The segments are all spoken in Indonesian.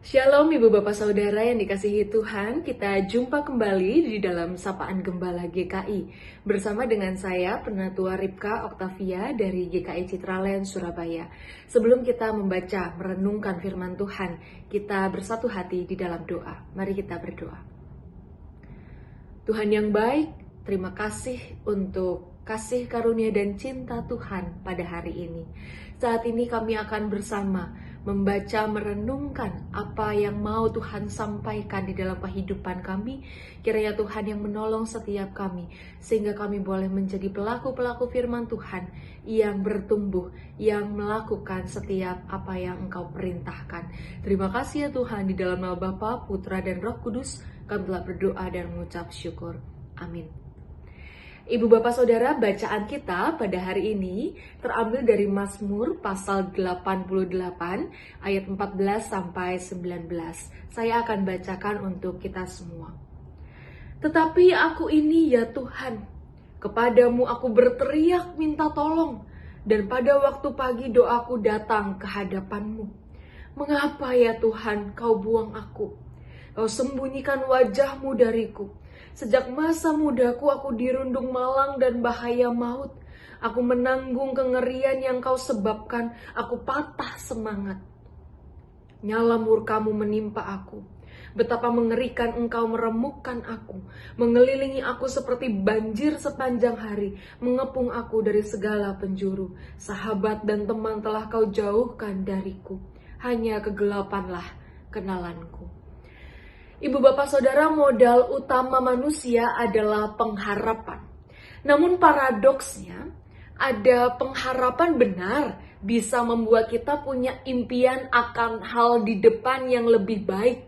Shalom Ibu Bapak Saudara yang dikasihi Tuhan, kita jumpa kembali di dalam Sapaan Gembala GKI bersama dengan saya Penatua Ripka Oktavia dari GKI Citraland Surabaya. Sebelum kita membaca merenungkan firman Tuhan, kita bersatu hati di dalam doa. Mari kita berdoa. Tuhan yang baik, terima kasih untuk kasih karunia dan cinta Tuhan pada hari ini. Saat ini kami akan bersama membaca, merenungkan apa yang mau Tuhan sampaikan di dalam kehidupan kami. Kiranya Tuhan yang menolong setiap kami, sehingga kami boleh menjadi pelaku-pelaku firman Tuhan yang bertumbuh, yang melakukan setiap apa yang Engkau perintahkan. Terima kasih ya Tuhan, di dalam nama Bapa, Putra, dan Roh Kudus, kami telah berdoa dan mengucap syukur. Amin. Ibu Bapak Saudara, bacaan kita pada hari ini terambil dari Mazmur pasal 88 ayat 14 sampai 19. Saya akan bacakan untuk kita semua. Tetapi aku ini ya Tuhan, kepadamu aku berteriak minta tolong, dan pada waktu pagi doaku datang ke hadapanmu. Mengapa ya Tuhan kau buang aku? Kau sembunyikan wajahmu dariku. Sejak masa mudaku aku dirundung malang dan bahaya maut. Aku menanggung kengerian yang kau sebabkan, aku patah semangat. Nyala murkamu menimpa aku. Betapa mengerikan engkau meremukkan aku, mengelilingi aku seperti banjir sepanjang hari, mengepung aku dari segala penjuru. Sahabat dan teman telah kau jauhkan dariku, hanya kegelapanlah kenalanku. Ibu Bapak Saudara, modal utama manusia adalah pengharapan. Namun paradoksnya, ada pengharapan benar bisa membuat kita punya impian akan hal di depan yang lebih baik.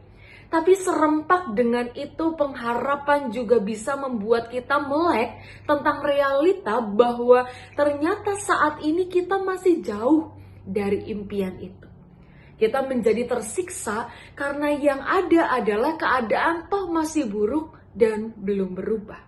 Tapi serempak dengan itu, pengharapan juga bisa membuat kita melek tentang realita bahwa ternyata saat ini kita masih jauh dari impian itu. Kita menjadi tersiksa karena yang ada adalah keadaan toh masih buruk dan belum berubah.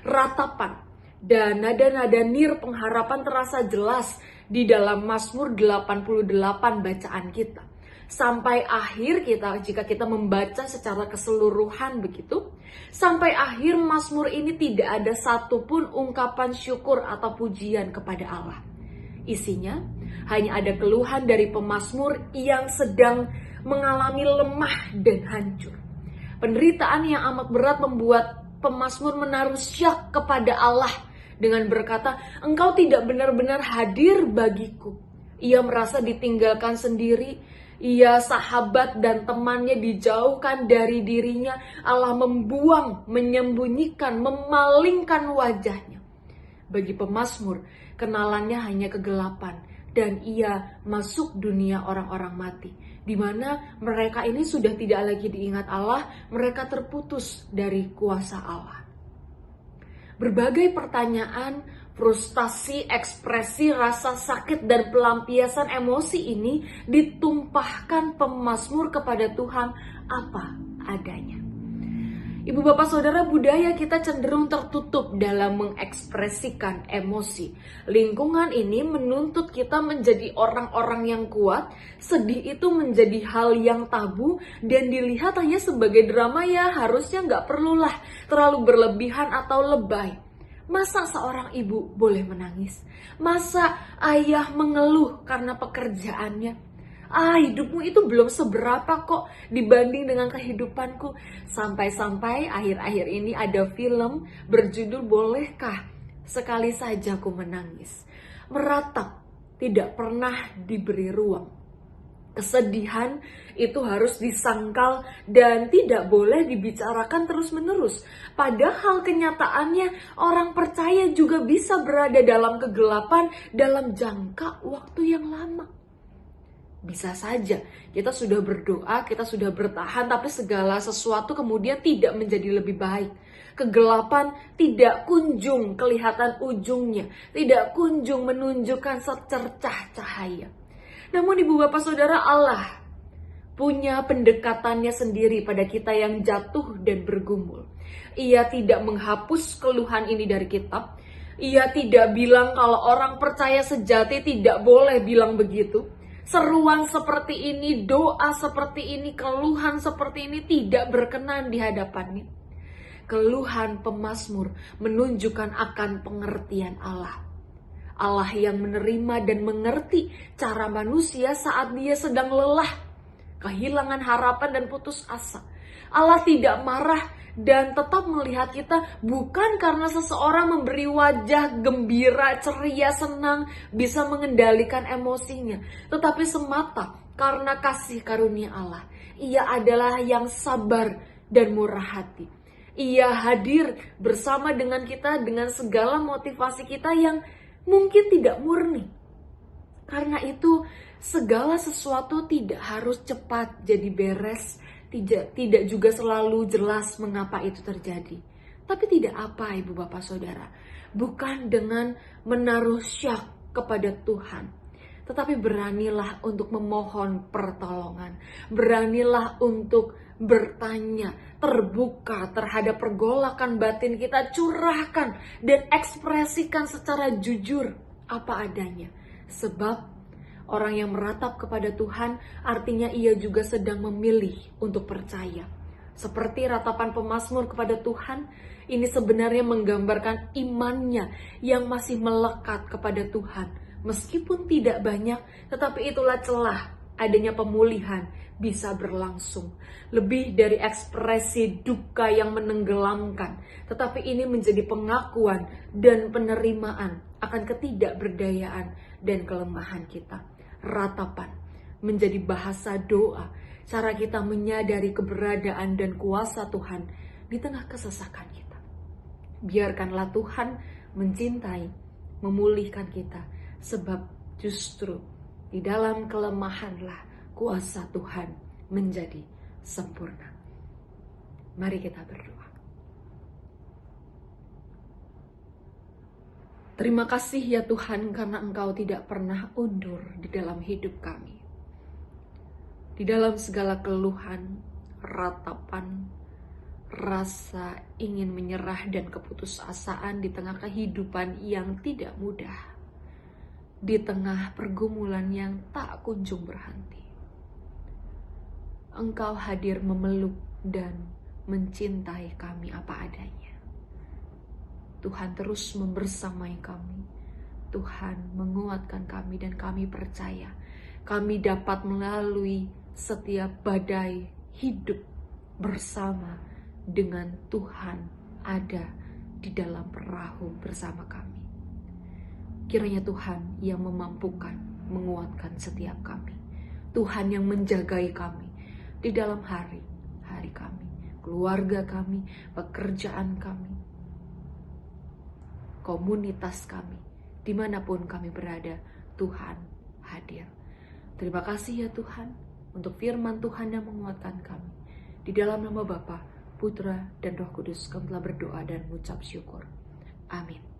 Ratapan dan nada-nada nir pengharapan terasa jelas di dalam Mazmur 88 bacaan kita. Sampai akhir jika kita membaca secara keseluruhan begitu, sampai akhir Mazmur ini tidak ada satupun ungkapan syukur atau pujian kepada Allah. Isinya hanya ada keluhan dari pemazmur yang sedang mengalami lemah dan hancur. Penderitaan yang amat berat membuat pemazmur menaruh syak kepada Allah dengan berkata, Engkau tidak benar-benar hadir bagiku. Ia merasa ditinggalkan sendiri. Ia sahabat dan temannya dijauhkan dari dirinya. Allah membuang, menyembunyikan, memalingkan wajahnya. Bagi pemazmur, kenalannya hanya kegelapan, dan ia masuk dunia orang-orang mati, di mana mereka ini sudah tidak lagi diingat Allah, mereka terputus dari kuasa Allah. Berbagai pertanyaan, frustasi, ekspresi, rasa sakit, dan pelampiasan emosi ini ditumpahkan pemazmur kepada Tuhan apa adanya. Ibu Bapak Saudara, budaya kita cenderung tertutup dalam mengekspresikan emosi. Lingkungan ini menuntut kita menjadi orang-orang yang kuat. Sedih itu menjadi hal yang tabu dan dilihat hanya sebagai drama, ya harusnya nggak perlulah terlalu berlebihan atau lebay. Masa seorang ibu boleh menangis? Masa ayah mengeluh karena pekerjaannya? Hidupmu itu belum seberapa kok dibanding dengan kehidupanku. Sampai-sampai akhir-akhir ini ada film berjudul Bolehkah Sekali Saja Ku Menangis. Meratap, tidak pernah diberi ruang. Kesedihan itu harus disangkal dan tidak boleh dibicarakan terus-menerus. Padahal kenyataannya orang percaya juga bisa berada dalam kegelapan dalam jangka waktu yang lama. Bisa saja kita sudah berdoa, kita sudah bertahan, tapi segala sesuatu kemudian tidak menjadi lebih baik. Kegelapan tidak kunjung kelihatan ujungnya, tidak kunjung menunjukkan secercah cahaya. Namun Ibu Bapak Saudara, Allah punya pendekatannya sendiri pada kita yang jatuh dan bergumul. Ia tidak menghapus keluhan ini dari kitab. Ia tidak bilang kalau orang percaya sejati tidak boleh bilang begitu. seruan seperti ini, doa seperti ini, keluhan seperti ini tidak berkenan di hadapannya. Keluhan pemazmur menunjukkan akan pengertian Allah. Allah yang menerima dan mengerti cara manusia saat dia sedang lelah, kehilangan harapan dan putus asa. Allah tidak marah dan tetap melihat kita bukan karena seseorang memberi wajah gembira, ceria, senang, bisa mengendalikan emosinya, tetapi semata karena kasih karunia Allah. Ia adalah yang sabar dan murah hati. Ia hadir bersama dengan kita dengan segala motivasi kita yang mungkin tidak murni. Karena itu segala sesuatu tidak harus cepat jadi beres, tidak juga selalu jelas mengapa itu terjadi. Tapi tidak apa Ibu Bapak Saudara, bukan dengan menaruh syak kepada Tuhan, tetapi beranilah untuk memohon pertolongan, beranilah untuk bertanya, terbuka terhadap pergolakan batin kita, curahkan dan ekspresikan secara jujur apa adanya. Sebab orang yang meratap kepada Tuhan artinya ia juga sedang memilih untuk percaya. Seperti ratapan pemazmur kepada Tuhan, ini sebenarnya menggambarkan imannya yang masih melekat kepada Tuhan. Meskipun tidak banyak, tetapi itulah celah adanya pemulihan bisa berlangsung. Lebih dari ekspresi duka yang menenggelamkan, tetapi ini menjadi pengakuan dan penerimaan akan ketidakberdayaan dan kelemahan kita. Ratapan menjadi bahasa doa, cara kita menyadari keberadaan dan kuasa Tuhan di tengah kesesakan kita. Biarkanlah Tuhan mencintai, memulihkan kita, sebab justru di dalam kelemahanlah kuasa Tuhan menjadi sempurna. Mari kita berdoa. Terima kasih ya Tuhan karena Engkau tidak pernah undur di dalam hidup kami. Di dalam segala keluhan, ratapan, rasa ingin menyerah dan keputusasaan di tengah kehidupan yang tidak mudah. Di tengah pergumulan yang tak kunjung berhenti. Engkau hadir memeluk dan mencintai kami apa adanya. Tuhan terus membersamai kami. Tuhan menguatkan kami dan kami percaya kami dapat melalui setiap badai hidup bersama dengan Tuhan ada di dalam perahu bersama kami. Kiranya Tuhan yang memampukan, menguatkan setiap kami. Tuhan yang menjagai kami di dalam hari-hari kami, keluarga kami, pekerjaan kami, komunitas kami, dimanapun kami berada, Tuhan hadir. Terima kasih ya Tuhan untuk firman Tuhan yang menguatkan kami. Di dalam nama Bapa, Putra, dan Roh Kudus kami telah berdoa dan mengucap syukur. Amin.